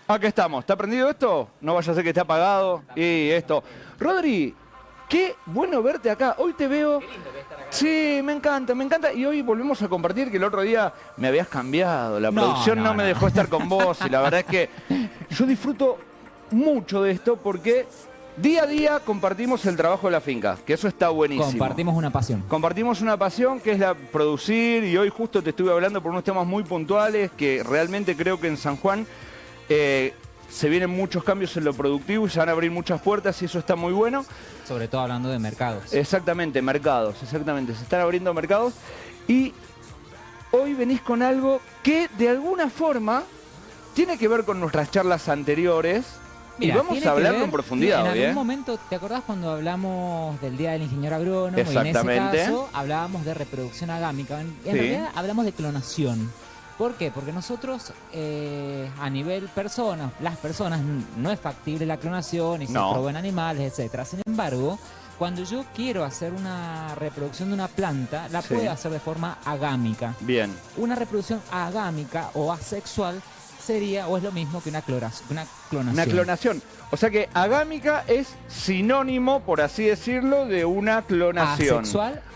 Acá estamos. ¿Está prendido esto? No vaya a ser que esté apagado. Y esto. Rodri, qué bueno verte acá. Hoy te veo... Qué lindo que estar acá. Sí, me encanta, me encanta. Y hoy volvemos a compartir que el otro día me habías cambiado. La producción no me dejó estar con vos. Y la verdad es que yo disfruto mucho de esto porque día a día compartimos el trabajo de la finca. Que eso está buenísimo. Compartimos una pasión. Compartimos una pasión que es la producir. Y hoy justo te estuve hablando por unos temas muy puntuales que realmente creo que en San Juan... se vienen muchos cambios en lo productivo y se van a abrir muchas puertas y eso está muy bueno. Sobre todo hablando de mercados. Exactamente, mercados, exactamente. Se están abriendo mercados y hoy venís con algo que de alguna forma tiene que ver con nuestras charlas anteriores. Mira, y vamos a hablarlo en profundidad en hoy, algún momento, ¿te acordás cuando hablamos del Día del Ingeniero Agrónomo? Exactamente. Y en ese caso hablábamos de reproducción agámica. En realidad hablamos de clonación. ¿Por qué? Porque nosotros, a nivel personas, las personas, no es factible la clonación y se probó en animales, etcétera. Sin embargo, cuando yo quiero hacer una reproducción de una planta, la puedo hacer de forma agámica. Bien. Una reproducción agámica o asexual sería, o es lo mismo que una clonación. Una clonación. O sea que agámica es sinónimo, por así decirlo, de una clonación.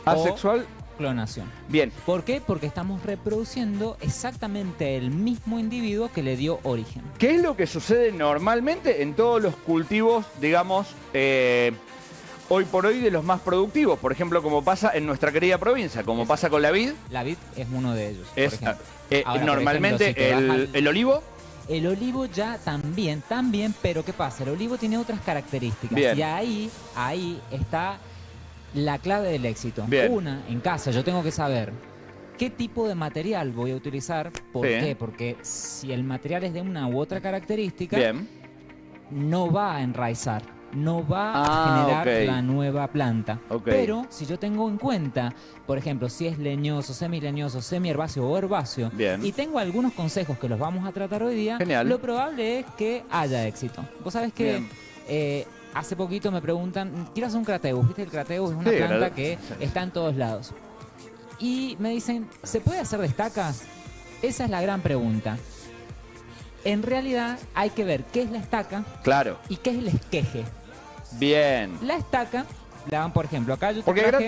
Asexual. Clonación. Bien. ¿Por qué? Porque estamos reproduciendo exactamente el mismo individuo que le dio origen. ¿Qué es lo que sucede normalmente en todos los cultivos, digamos, hoy por hoy de los más productivos? Por ejemplo, como pasa en nuestra querida provincia, como pasa con la vid. La vid es uno de ellos, por ejemplo. Ahora, normalmente por ejemplo, el olivo. El olivo ya también, pero ¿qué pasa? El olivo tiene otras características. Bien. Y ahí está... la clave del éxito. Bien. Una, en casa, yo tengo que saber qué tipo de material voy a utilizar. ¿Por qué? Porque si el material es de una u otra característica, no va a enraizar, no va a generar la nueva planta. Pero si yo tengo en cuenta, por ejemplo, si es leñoso, semileñoso, semiherbáceo o herbáceo, y tengo algunos consejos que los vamos a tratar hoy día, lo probable es que haya éxito. Vos sabés que... hace poquito me preguntan, quiero hacer un crateus, ¿viste? El crateus es una planta que está en todos lados. Y me dicen, ¿se puede hacer de estacas? Esa es la gran pregunta. En realidad hay que ver qué es la estaca y qué es el esqueje. Bien. La estaca, la van, por ejemplo, acá yo te porque traje...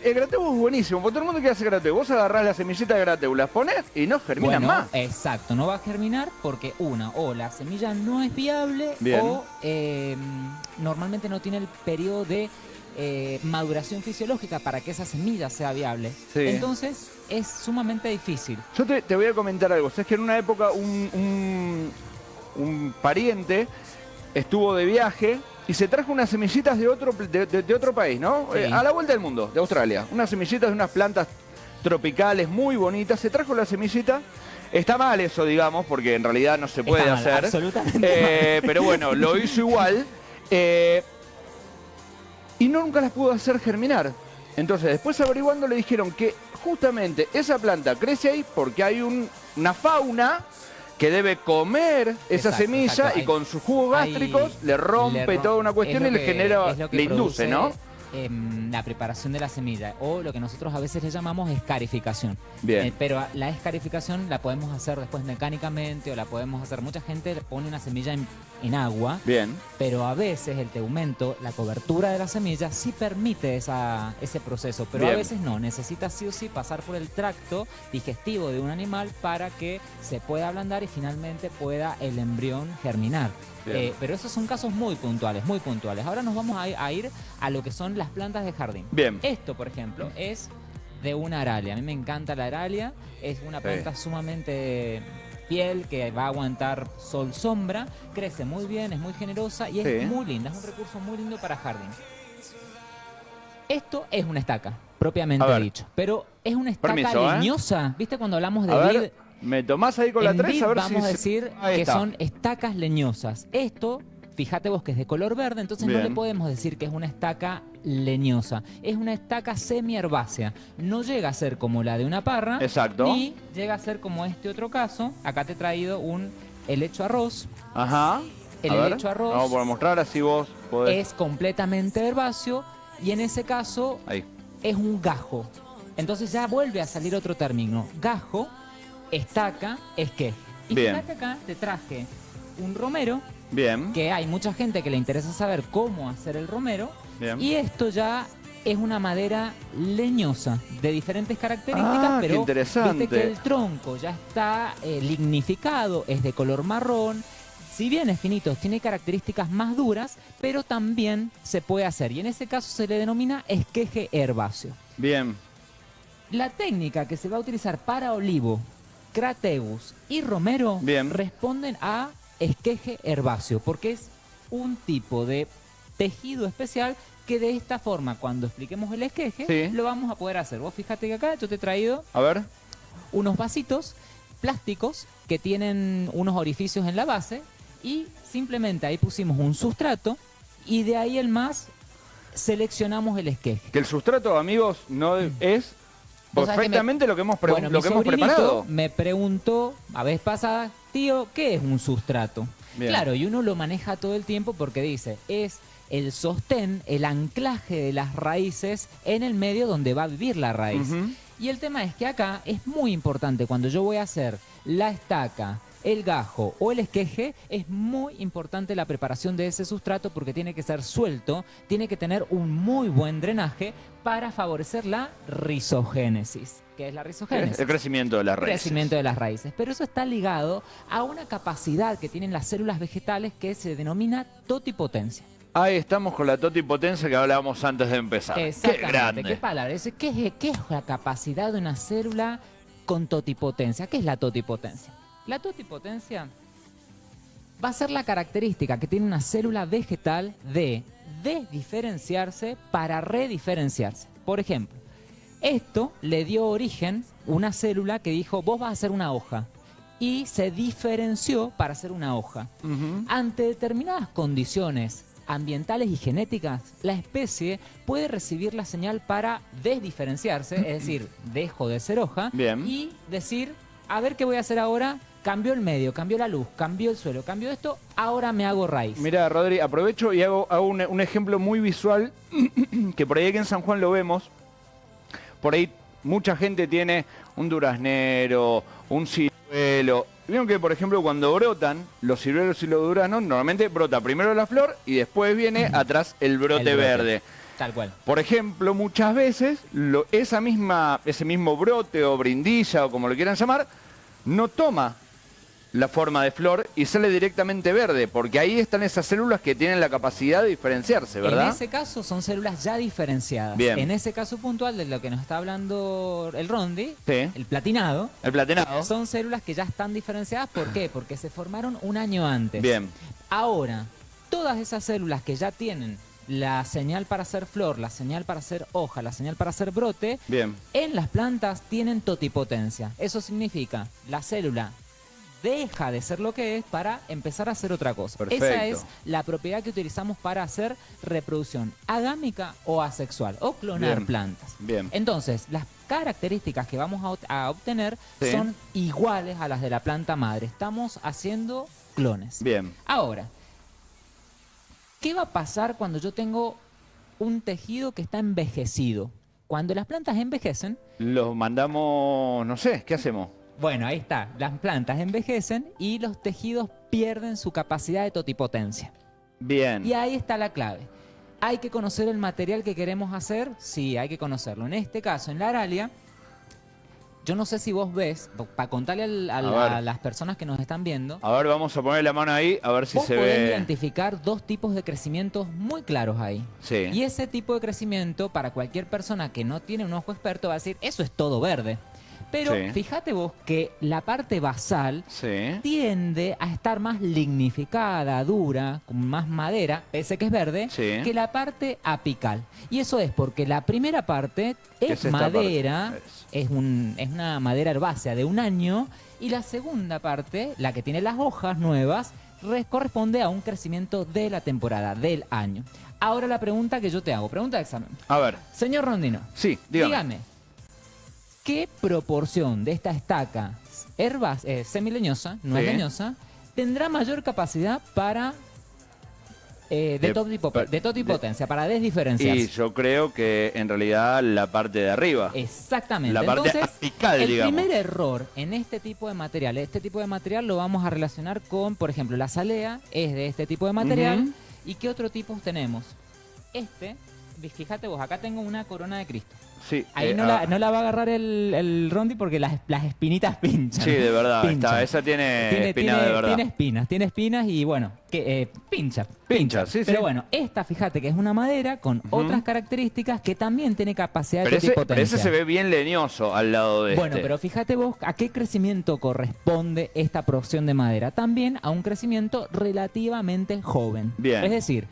el grateu es buenísimo, porque todo el mundo quiere hacer grateu. Vos agarrás las semillitas de grateu, las ponés y no germinan más. Exacto, no va a germinar porque o la semilla no es viable o normalmente no tiene el periodo de maduración fisiológica para que esa semilla sea viable. Entonces es sumamente difícil. Yo te voy a comentar algo. Es que en una época un pariente estuvo de viaje y se trajo unas semillitas de otro país, ¿no? A la vuelta del mundo, de Australia. Unas semillitas de unas plantas tropicales muy bonitas. Se trajo la semillita. Está mal eso, digamos, porque en realidad no se puede hacer. Absolutamente pero bueno, lo hizo igual. Y nunca las pudo hacer germinar. Entonces, después averiguando le dijeron que justamente esa planta crece ahí porque hay una fauna que debe comer esa semilla y con sus jugos gástricos le rompe toda una cuestión y le genera, le induce, ¿no? La preparación de la semilla o lo que nosotros a veces le llamamos escarificación. Bien. Pero la escarificación la podemos hacer después mecánicamente o la podemos hacer... Mucha gente pone una semilla en agua. Bien. Pero a veces el tegumento, la cobertura de la semilla sí permite ese proceso, pero a veces no. Necesita sí o sí pasar por el tracto digestivo de un animal para que se pueda ablandar y finalmente pueda el embrión germinar. Pero esos son casos muy puntuales, muy puntuales. Ahora nos vamos a ir a lo que son las plantas de jardín. Esto, por ejemplo, es de una aralia. A mí me encanta la aralia. Es una planta sumamente fiel que va a aguantar sol, sombra. Crece muy bien, es muy generosa y es muy linda. Es un recurso muy lindo para jardín. Esto es una estaca, propiamente dicho. Pero es una estaca leñosa. ¿Viste cuando hablamos de vid? ¿Me tomás ahí con la 3? A ver vamos a decir que son estacas leñosas. Esto, fíjate vos que es de color verde, entonces no le podemos decir que es una estaca leñosa. Es una estaca semi-herbácea. No llega a ser como la de una parra. Ni llega a ser como este otro caso. Acá te he traído un helecho arroz. El helecho arroz. Vamos a mostrar así vos podés. Es completamente herbáceo y en ese caso es un gajo. Entonces ya vuelve a salir otro término. Gajo, estaca, esqueje. Y fíjate acá te traje un romero. Bien. Que hay mucha gente que le interesa saber cómo hacer el romero. Bien. Y esto ya es una madera leñosa de diferentes características, pero qué interesante. viste que el tronco ya está lignificado, es de color marrón. Si bien es finito, tiene características más duras, pero también se puede hacer. Y en ese caso se le denomina esqueje herbáceo. Bien. La técnica que se va a utilizar para olivo, crategus y romero responden a esqueje herbáceo, porque es un tipo de tejido especial que de esta forma, cuando expliquemos el esqueje, lo vamos a poder hacer. Vos fíjate que acá yo te he traído unos vasitos plásticos que tienen unos orificios en la base y simplemente ahí pusimos un sustrato y de ahí el más seleccionamos el esqueje. Que el sustrato, amigos, no es perfectamente lo que hemos preparado. Me preguntó la vez pasada, tío, ¿qué es un sustrato? Bien. Claro, y uno lo maneja todo el tiempo porque dice, es el sostén, el anclaje de las raíces en el medio donde va a vivir la raíz. Y el tema es que acá es muy importante, cuando yo voy a hacer la estaca, el gajo o el esqueje, es muy importante la preparación de ese sustrato porque tiene que ser suelto, tiene que tener un muy buen drenaje para favorecer la rizogénesis. ¿Qué es la rizogénesis? El crecimiento de las raíces. El crecimiento de las raíces. Pero eso está ligado a una capacidad que tienen las células vegetales que se denomina totipotencia. Ahí estamos con la totipotencia que hablábamos antes de empezar. Exactamente. ¡Qué grande! ¿Qué palabra? ¿Qué es la capacidad de una célula con totipotencia? ¿Qué es la totipotencia? La totipotencia va a ser la característica que tiene una célula vegetal de desdiferenciarse para rediferenciarse. Por ejemplo, esto le dio origen a una célula que dijo, vos vas a hacer una hoja. Y se diferenció para hacer una hoja. Ante determinadas condiciones ambientales y genéticas, la especie puede recibir la señal para desdiferenciarse, es decir, dejo de ser hoja, y decir, a ver qué voy a hacer ahora, cambió el medio, cambió la luz, cambió el suelo, cambió esto, ahora me hago raíz. Mira, Rodri, aprovecho y hago un ejemplo muy visual, que por ahí aquí en San Juan lo vemos, por ahí mucha gente tiene un duraznero, un ciruelo. Vieron que, por ejemplo, cuando brotan los ciruelos y los duraznos, normalmente brota primero la flor y después viene atrás el brote verde. Tal cual. Por ejemplo, muchas veces ese mismo brote o brindilla o como lo quieran llamar, no toma la forma de flor y sale directamente verde, porque ahí están esas células que tienen la capacidad de diferenciarse, ¿verdad? En ese caso son células ya diferenciadas. Bien. En ese caso puntual de lo que nos está hablando el Rondi, sí, el platinado, son células que ya están diferenciadas. ¿Por qué? Porque se formaron un año antes. Bien. Ahora, todas esas células que ya tienen la señal para hacer flor, la señal para hacer hoja, la señal para hacer brote, bien, en las plantas tienen totipotencia. Eso significa la célula deja de ser lo que es para empezar a hacer otra cosa. Perfecto. Esa es la propiedad que utilizamos para hacer reproducción agámica o asexual o clonar plantas. Bien. Entonces, las características que vamos a obtener son iguales a las de la planta madre. Estamos haciendo clones. Bien. Ahora, ¿qué va a pasar cuando yo tengo un tejido que está envejecido? Cuando las plantas envejecen... Los mandamos, no sé, ¿qué hacemos? Bueno, ahí está. Las plantas envejecen y los tejidos pierden su capacidad de totipotencia. Bien. Y ahí está la clave. ¿Hay que conocer el material que queremos hacer? Sí, hay que conocerlo. En este caso, en la Aralia, yo no sé si vos ves, para contarle a las personas que nos están viendo. A ver, vamos a poner la mano ahí, a ver si se ve. Vos podés identificar dos tipos de crecimientos muy claros ahí. Sí. Y ese tipo de crecimiento, para cualquier persona que no tiene un ojo experto, va a decir, eso es todo verde. Pero fíjate vos que la parte basal tiende a estar más lignificada, dura, con más madera, pese que es verde, que la parte apical. Y eso es porque la primera parte es madera, es una madera herbácea de un año, y la segunda parte, la que tiene las hojas nuevas, corresponde a un crecimiento de la temporada, del año. Ahora la pregunta que yo te hago, pregunta de examen. A ver. Señor Rondino. Sí, dígame. ¿Qué proporción de esta estaca semileñosa, no es leñosa, tendrá mayor capacidad para de totipotencia, para desdiferenciar. Y yo creo que en realidad la parte de arriba. Exactamente. La parte Entonces, apical, digamos. El primer error en este tipo de material, lo vamos a relacionar con, por ejemplo, la salea es de este tipo de material. ¿Y qué otro tipo tenemos? Fíjate vos, acá tengo una corona de Cristo. Sí, ahí no la va a agarrar el Rondi porque las espinitas pinchan. Sí, de verdad. Esa tiene espinas de verdad. Tiene espinas y bueno, pincha. Sí, pero bueno, esta, fíjate que es una madera con otras características que también tiene capacidad de totipotencia. Pero ese se ve bien leñoso al lado de Bueno, pero fíjate vos a qué crecimiento corresponde esta producción de madera. También a un crecimiento relativamente joven. Bien. Es decir,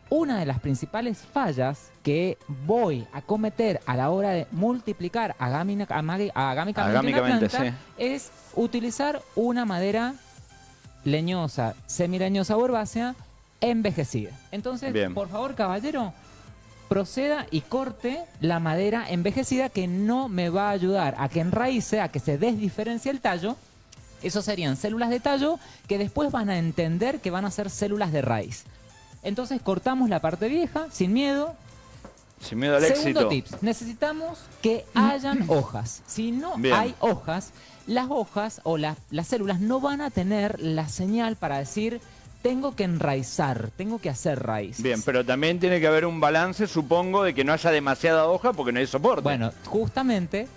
una de las principales fallas que voy a cometer a la hora de multiplicar agámicamente una planta es utilizar una madera leñosa, semileñosa o herbácea envejecida. Entonces, por favor, caballero, proceda y corte la madera envejecida que no me va a ayudar a que enraíce, a que se desdiferencie el tallo. Eso serían células de tallo que después van a entender que van a ser células de raíz. Entonces cortamos la parte vieja, sin miedo. Sin miedo al éxito. Segundo tips, necesitamos que hayan hojas. Si no hay hojas, las hojas o las células no van a tener la señal para decir tengo que enraizar, tengo que hacer raíces. Bien, pero también tiene que haber un balance, supongo, de que no haya demasiada hoja porque no hay soporte. Bueno, justamente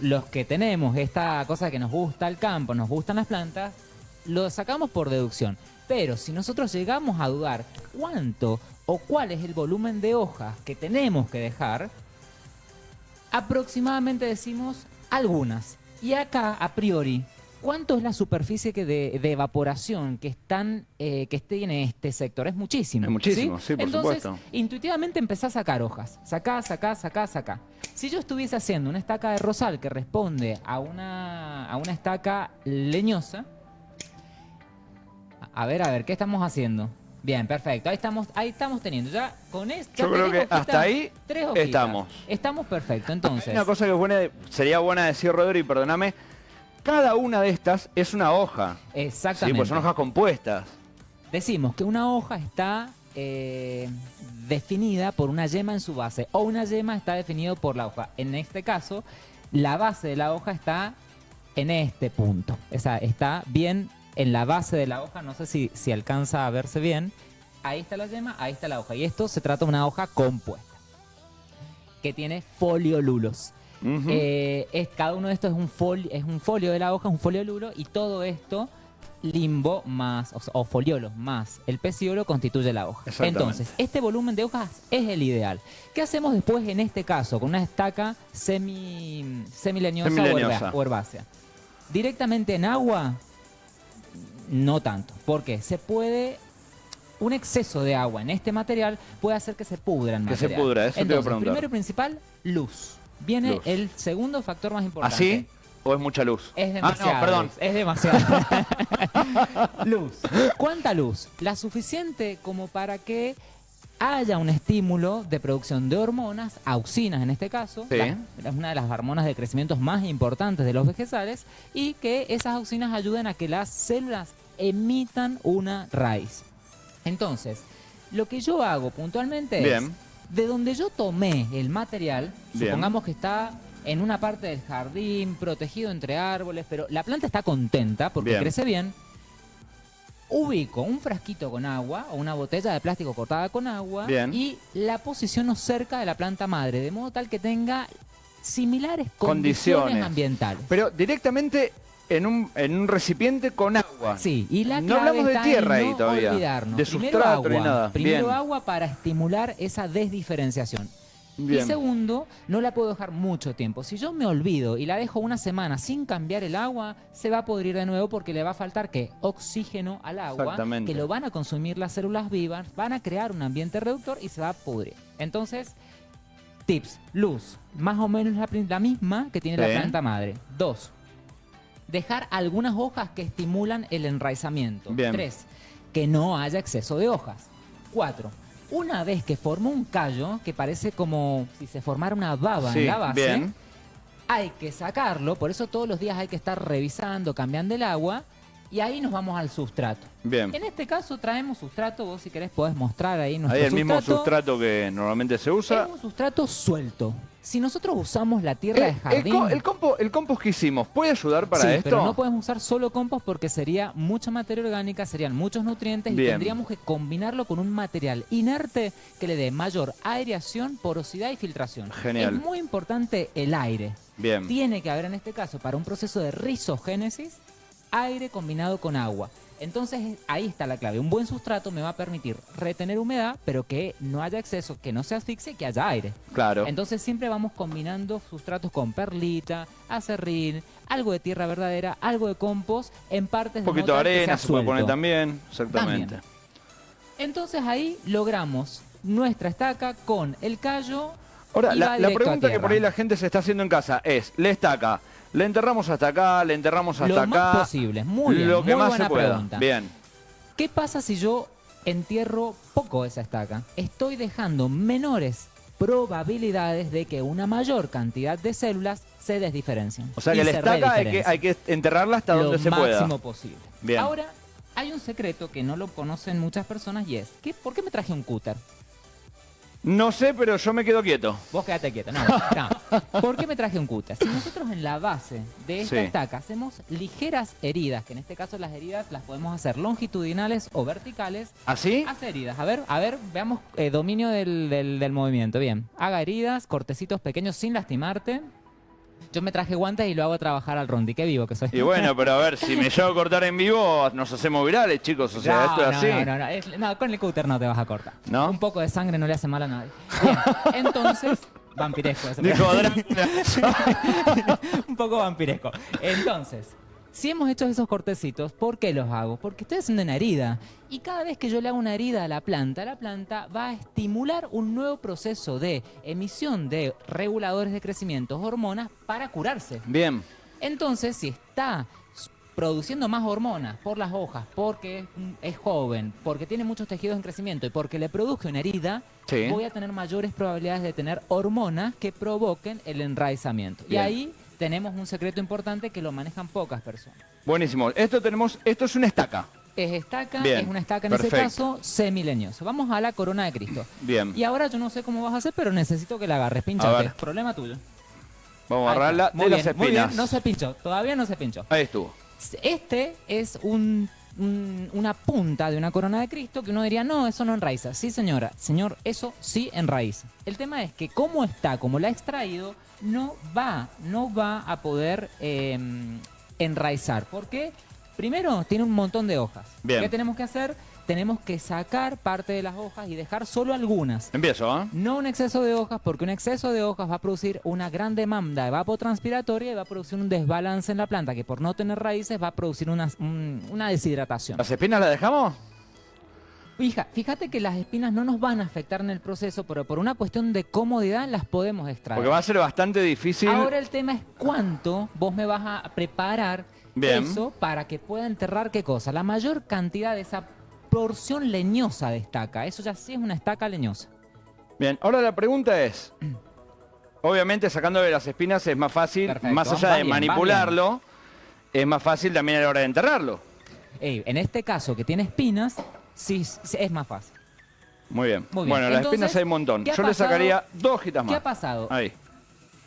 los que tenemos esta cosa que nos gusta el campo, nos gustan las plantas, lo sacamos por deducción. Pero si nosotros llegamos a dudar cuánto o cuál es el volumen de hojas que tenemos que dejar, aproximadamente decimos algunas. Y acá, a priori, ¿cuánto es la superficie de evaporación que tiene este sector? Es muchísimo. Es muchísimo, sí, por Entonces, supuesto. Intuitivamente empezás a sacar hojas. Sacá. Si yo estuviese haciendo una estaca de rosal que responde a una estaca leñosa, a ver, ¿qué estamos haciendo? Bien, perfecto. Ahí estamos teniendo. Ya con esto. Yo creo que hasta ahí estamos. Estamos perfecto. Entonces. Hay una cosa que sería buena decir, Rodri, perdóname. Cada una de estas es una hoja. Exactamente. Sí, pues son hojas compuestas. Decimos que una hoja está definida por una yema en su base. O una yema está definida por la hoja. En este caso, la base de la hoja está en este punto. O sea, está bien en la base de la hoja, no sé si alcanza a verse bien. Ahí está la yema, ahí está la hoja. Y esto se trata de una hoja compuesta, que tiene foliolulos. Cada uno de estos es un folio de la hoja, un foliolulo, y todo esto, limbo más, o foliolos más el pecíolo, constituye la hoja. Entonces, este volumen de hojas es el ideal. ¿Qué hacemos después en este caso con una estaca semileñosa o herbácea? Directamente en agua. No tanto, porque un exceso de agua en este material puede hacer que se pudra el material. Que se pudra, eso. Entonces, te iba a preguntar. Primero y principal, luz. Viene el segundo factor más importante. ¿Así? ¿O es mucha luz? Es demasiado. No, perdón. Es demasiado. Luz. ¿Cuánta luz? La suficiente como para que haya un estímulo de producción de hormonas, auxinas en este caso, es una de las hormonas de crecimiento más importantes de los vegetales, y que esas auxinas ayuden a que las células emitan una raíz. Entonces, lo que yo hago puntualmente es, de donde yo tomé el material, supongamos que está en una parte del jardín, protegido entre árboles, pero la planta está contenta porque crece bien. Ubico un frasquito con agua o una botella de plástico cortada con agua y la posiciono cerca de la planta madre, de modo tal que tenga similares condiciones ambientales. Pero directamente en un recipiente con agua. Sí, y la clave no hablamos de tierra ahí no todavía, olvidarnos. de sustrato ni nada. Primero agua para estimular esa desdiferenciación. Y segundo, no la puedo dejar mucho tiempo. Si yo me olvido y la dejo una semana sin cambiar el agua, se va a pudrir de nuevo porque le va a faltar oxígeno al agua, que lo van a consumir las células vivas, van a crear un ambiente reductor y se va a pudrir. Entonces, tips, luz, más o menos la misma que tiene la planta madre. 2, dejar algunas hojas que estimulan el enraizamiento. 3, que no haya exceso de hojas. 4, una vez que formó un callo, que parece como si se formara una baba en la base, hay que sacarlo, por eso todos los días hay que estar revisando, cambiando el agua, Y ahí nos vamos al sustrato. Bien. En este caso traemos sustrato, vos si querés podés mostrar ahí nuestro Ahí el mismo sustrato que normalmente se usa. Es un sustrato suelto. Si nosotros usamos la tierra de jardín... El compost que hicimos, ¿puede ayudar para esto? Pero no podemos usar solo compost porque sería mucha materia orgánica, serían muchos nutrientes y tendríamos que combinarlo con un material inerte que le dé mayor aireación, porosidad y filtración. Genial. Es muy importante el aire. Bien. Tiene que haber en este caso, para un proceso de rizogénesis, aire combinado con agua. Entonces ahí está la clave. Un buen sustrato me va a permitir retener humedad, pero que no haya exceso, que no se asfixie, que haya aire. Claro. Entonces siempre vamos combinando sustratos con perlita, acerrín, algo de tierra verdadera, algo de compost, en partes de un poquito de arena se puede poner también. Exactamente. Entonces ahí logramos nuestra estaca con el callo. Ahora, la pregunta que por ahí la gente se está haciendo en casa es, la estaca, ¿le enterramos hasta acá? ¿Le enterramos hasta acá? Lo más posible, muy bien, lo que muy más buena se pueda. Pregunta. Bien. ¿Qué pasa si yo entierro poco esa estaca? Estoy dejando menores probabilidades de que una mayor cantidad de células se desdiferencien. O sea que la estaca hay que enterrarla hasta donde se pueda. Lo máximo posible. Bien. Ahora, hay un secreto que no lo conocen muchas personas y es, ¿por qué me traje un cúter? No sé, pero yo me quedo quieto. Vos quedate quieto. No. ¿Por qué me traje un cúter? Si nosotros en la base de esta estaca hacemos ligeras heridas, que en este caso las heridas las podemos hacer longitudinales o verticales. ¿Así? Hace heridas. A ver, veamos dominio del movimiento. Bien. Haga heridas, cortecitos pequeños sin lastimarte. Yo me traje guantes y lo hago trabajar al Rondi. Qué vivo que soy. Y bueno, pero a ver, si me llevo a cortar en vivo, nos hacemos virales, chicos. O sea, esto es así. No, con el cúter no te vas a cortar. ¿No? Un poco de sangre no le hace mal a nadie. Bien, entonces, vampiresco. Dijo un poco vampiresco. Entonces, si hemos hecho esos cortecitos, ¿por qué los hago? Porque estoy haciendo una herida. Y cada vez que yo le hago una herida a la planta va a estimular un nuevo proceso de emisión de reguladores de crecimiento, hormonas, para curarse. Bien. Entonces, si está produciendo más hormonas por las hojas, porque es joven, porque tiene muchos tejidos en crecimiento y porque le produce una herida, voy a tener mayores probabilidades de tener hormonas que provoquen el enraizamiento. Bien. Y ahí tenemos un secreto importante que lo manejan pocas personas. Buenísimo. Esto es una estaca. Es estaca, bien, es una estaca en ese caso semileñosa. Vamos a la corona de Cristo. Bien. Y ahora yo no sé cómo vas a hacer, pero necesito que la agarres. Pinchate. Problema tuyo. Vamos a agarrarla de las espinas. Muy bien, no se pinchó. Todavía no se pinchó. Ahí estuvo. Este es una punta de una corona de Cristo que uno diría, no, eso no enraiza. Sí, señora. Señor, eso sí enraiza. El tema es que como está, como la ha extraído, no va a poder enraizar. ¿Por qué? Primero, tiene un montón de hojas. Bien. ¿Qué tenemos que hacer? Tenemos que sacar parte de las hojas y dejar solo algunas. Empiezo, ¿eh? No un exceso de hojas, porque un exceso de hojas va a producir una gran demanda evapotranspiratoria y va a producir un desbalance en la planta, que por no tener raíces va a producir una deshidratación. ¿Las espinas las dejamos? Fíjate que las espinas no nos van a afectar en el proceso, pero por una cuestión de comodidad las podemos extraer. Porque va a ser bastante difícil. Ahora el tema es cuánto vos me vas a preparar eso para que pueda enterrar qué cosa. La mayor cantidad de esa porción leñosa de estaca. Eso ya sí es una estaca leñosa. Bien, ahora la pregunta es, obviamente sacándole las espinas es más fácil, perfecto, más allá de manipularlo, es más fácil también a la hora de enterrarlo. En este caso que tiene espinas, sí es más fácil. Muy bien. Bueno, las espinas hay un montón. Yo le sacaría 2 hojitas más. ¿Qué ha pasado? Ahí.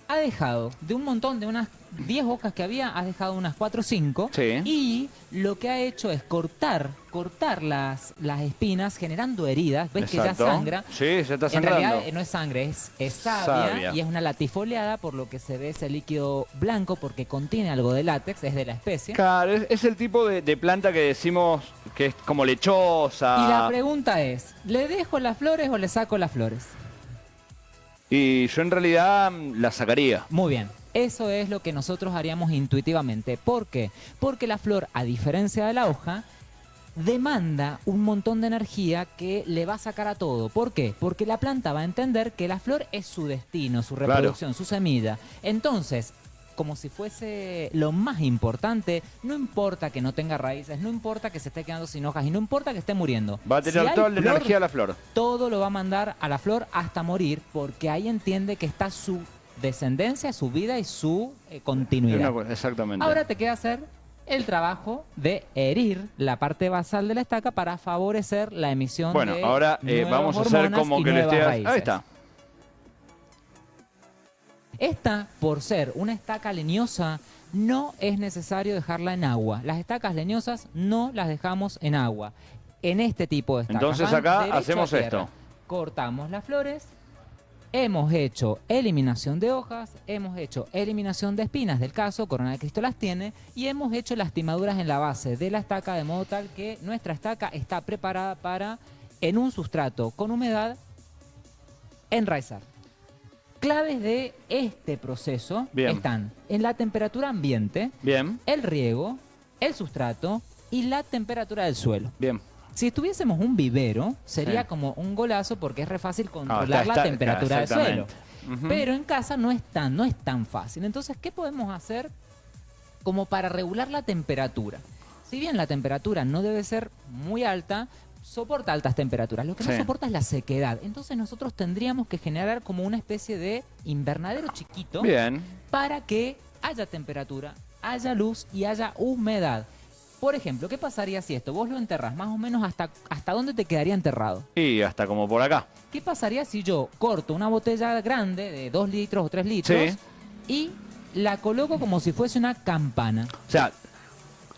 Ha dejado de un montón, de unas 10 hojas que había, has dejado unas 4 o 5. Sí. Y lo que ha hecho es cortar las espinas, generando heridas. ¿Ves? Exacto. Que ya sangra? Sí, se está sangrando. En realidad no es sangre, es savia. Y es una latifoliada, por lo que se ve ese líquido blanco, porque contiene algo de látex, es de la especie. Claro, es el tipo de planta que decimos que es como lechosa. Y la pregunta es, ¿le dejo las flores o le saco las flores? Y yo en realidad la sacaría. Muy bien. Eso es lo que nosotros haríamos intuitivamente. ¿Por qué? Porque la flor, a diferencia de la hoja, demanda un montón de energía que le va a sacar a todo. ¿Por qué? Porque la planta va a entender que la flor es su destino, su reproducción, su semilla. Entonces, como si fuese lo más importante, no importa que no tenga raíces, no importa que se esté quedando sin hojas y no importa que esté muriendo. Va a tener toda la energía a la flor. Todo lo va a mandar a la flor hasta morir, porque ahí entiende que está su descendencia, su vida y su continuidad. Exactamente. Ahora te queda hacer el trabajo de herir la parte basal de la estaca para favorecer la emisión de ahora vamos a hacer como que le esté... Ahí está. Esta, por ser una estaca leñosa, no es necesario dejarla en agua. Las estacas leñosas no las dejamos en agua. En este tipo de estacas. Entonces acá hacemos esto. Cortamos las flores, hemos hecho eliminación de hojas, hemos hecho eliminación de espinas del caso, Corona de Cristo las tiene, y hemos hecho lastimaduras en la base de la estaca de modo tal que nuestra estaca está preparada para, en un sustrato con humedad, enraizar. Claves de este proceso están en la temperatura ambiente, el riego, el sustrato y la temperatura del suelo. Si estuviésemos un vivero, sería como un golazo porque es re fácil controlar la temperatura del suelo. Pero en casa no es tan fácil. Entonces, ¿qué podemos hacer como para regular la temperatura? Si bien la temperatura no debe ser muy alta, soporta altas temperaturas. Lo que no soporta es la sequedad. Entonces nosotros tendríamos que generar como una especie de invernadero chiquito para que haya temperatura, haya luz y haya humedad. Por ejemplo, ¿qué pasaría si esto vos lo enterrás? Más o menos hasta dónde te quedaría enterrado. Y hasta como por acá. ¿Qué pasaría si yo corto una botella grande de 2 litros o 3 litros y la coloco como si fuese una campana? O sea,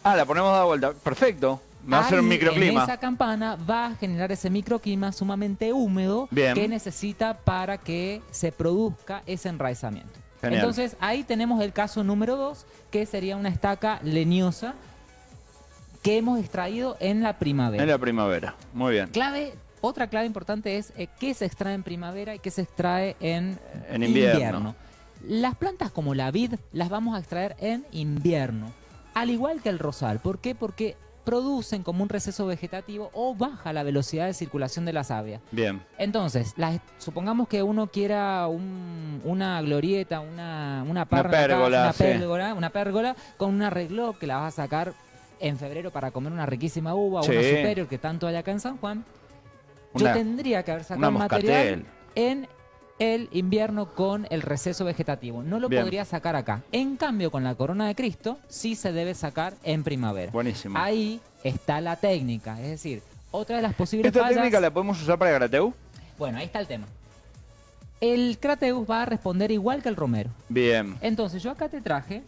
la ponemos de vuelta. Perfecto. Va a hacer un microclima. En esa campana va a generar ese microclima sumamente húmedo que necesita para que se produzca ese enraizamiento. Genial. Entonces ahí tenemos el caso número 2, que sería una estaca leñosa que hemos extraído en la primavera. En la primavera, muy bien. Otra clave importante es qué se extrae en primavera y qué se extrae en invierno. Las plantas como la vid las vamos a extraer en invierno, al igual que el rosal. ¿Por qué? Porque producen como un receso vegetativo o baja la velocidad de circulación de la savia. Entonces, supongamos que uno quiera una glorieta, una pérgola con un arreglo que la vas a sacar en febrero para comer una riquísima uva o una superior que tanto hay acá en San Juan. Yo tendría que haber sacado material en el invierno con el receso vegetativo. No lo podría sacar acá. En cambio, con la Corona de Cristo, sí se debe sacar en primavera. Buenísimo. Ahí está la técnica. Es decir, otra de las posibles fallas... ¿Esta técnica la podemos usar para Grateus? Bueno, ahí está el tema. El Grateus va a responder igual que el romero. Bien. Entonces, yo acá te traje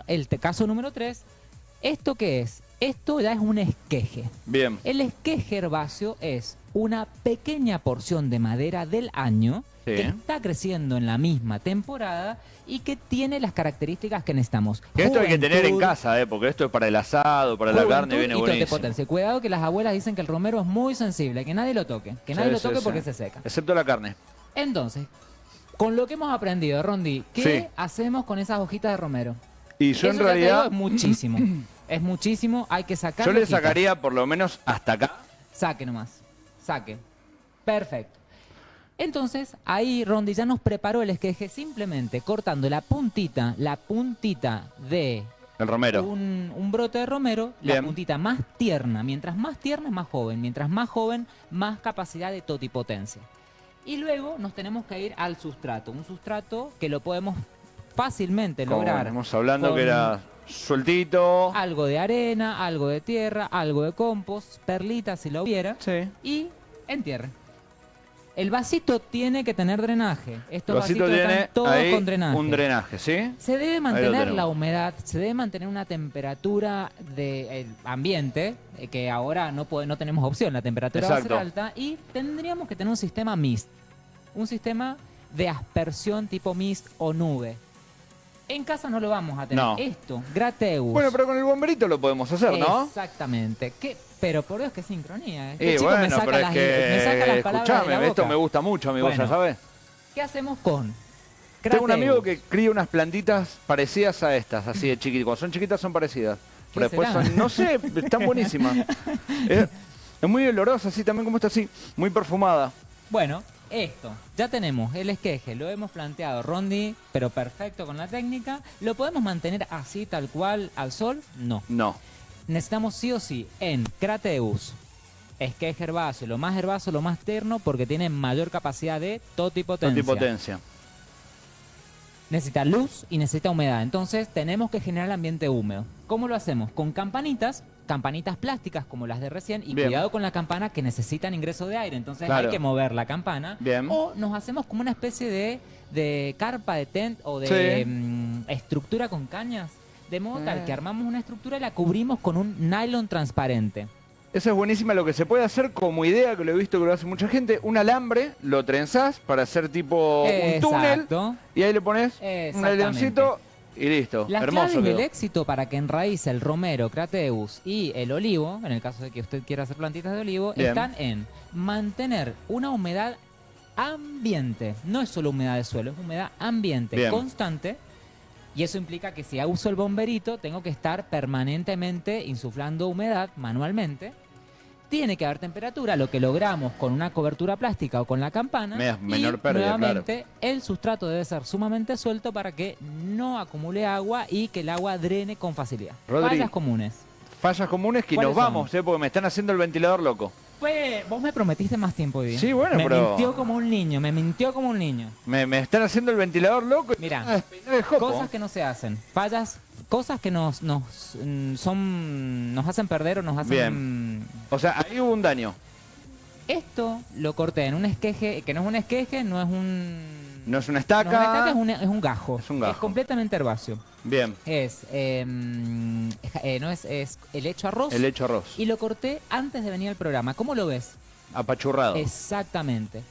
el caso número 3. ¿Esto qué es? Esto ya es un esqueje. Bien. El esqueje herbáceo es una pequeña porción de madera del año que está creciendo en la misma temporada y que tiene las características que necesitamos. Que esto hay que tener en casa, porque esto es para el asado, para la carne, viene buenísimo. Potencia. Cuidado que las abuelas dicen que el romero es muy sensible, que nadie lo toque. Que nadie lo toque porque se seca. Excepto la carne. Entonces, con lo que hemos aprendido, Rondi, ¿qué hacemos con esas hojitas de romero? Y yo en realidad... es muchísimo. Es muchísimo, hay que sacar. Yo le sacaría por lo menos hasta acá. Saque nomás. Saque. Perfecto. Entonces, ahí Rondi ya nos preparó el esqueje simplemente cortando la puntita de... El romero. Un brote de romero, la puntita más tierna. Mientras más tierna es más joven. Mientras más joven, más capacidad de totipotencia. Y luego nos tenemos que ir al sustrato. Un sustrato que lo podemos fácilmente lograr. Estamos hablando que era sueltito. Algo de arena, algo de tierra, algo de compost, perlitas si lo hubiera. Y entierre. El vasito tiene que tener drenaje. Estos vasitos están todos con drenaje. Un drenaje, ¿sí? Se debe mantener la humedad, se debe mantener una temperatura del ambiente, que ahora no tenemos opción, la temperatura va a ser alta, y tendríamos que tener un sistema mist, un sistema de aspersión tipo mist o nube. En casa no lo vamos a tener. Esto, Grateus. Bueno, pero con el bomberito lo podemos hacer, ¿no? Exactamente. Pero por Dios que sincronía. Bueno, me saca las palabras de la boca. Esto me gusta mucho, amigo, ya sabes. ¿Qué hacemos con Grateus? Tengo un amigo que cría unas plantitas parecidas a estas, así de chiquitas. Cuando son chiquitas son parecidas. Pero después son, no sé, están buenísimas. Es muy olorosa, así también como está así, muy perfumada. Bueno, esto, ya tenemos el esqueje, lo hemos planteado, Rondi, pero perfecto con la técnica. ¿Lo podemos mantener así, tal cual, al sol? No. No. Necesitamos sí o sí en Grateus, esqueje herbáceo, lo más terno, porque tiene mayor capacidad de totipotencia. Necesita luz y necesita humedad, entonces tenemos que generar el ambiente húmedo. ¿Cómo lo hacemos? Con campanitas plásticas como las de recién, y Bien. cuidado con la campana que necesitan ingreso de aire, entonces Claro. hay que mover la campana. Bien. O nos hacemos como una especie de carpa, de tent o de estructura con cañas, de modo tal que armamos una estructura y la cubrimos con un nylon transparente. Esa es buenísima. Lo que se puede hacer como idea, que lo he visto que lo hace mucha gente, un alambre, lo trenzás para hacer tipo un túnel, Exacto. y ahí le pones un Exactamente. ailoncito y listo. Las Hermoso claves del quedó. éxito para que enraíce el romero, crateus y el olivo, en el caso de que usted quiera hacer plantitas de olivo, Bien. están en mantener una humedad ambiente. No es solo humedad de suelo, es humedad ambiente Bien. constante. Y eso implica que si uso el bomberito, tengo que estar permanentemente insuflando humedad manualmente. Tiene que haber temperatura, lo que logramos con una cobertura plástica o con la campana. Menor y pérdida, nuevamente, el sustrato debe ser sumamente suelto para que no acumule agua y que el agua drene con facilidad. Rodri, Fallas comunes. Fallas comunes que ¿Cuáles nos vamos, porque me están haciendo el ventilador loco. Vos me prometiste más tiempo hoy día. Sí, bueno, me pero- mintió como un niño, me mintió como un niño. Me están haciendo el ventilador loco. y Mirá, me van a despeinar el jopo. Cosas que no se hacen. Fallas, cosas que nos hacen perder o nos hacen... Bien. O sea, ahí hubo un daño. Esto lo corté en un esqueje, que no es un esqueje, no es un... No es una no estaca. es una estaca, es un gajo. Es un gajo. Es completamente herbáceo. Bien. Es helecho arroz. El hecho arroz. Y lo corté antes de venir al programa. ¿Cómo lo ves? Apachurrado. Exactamente.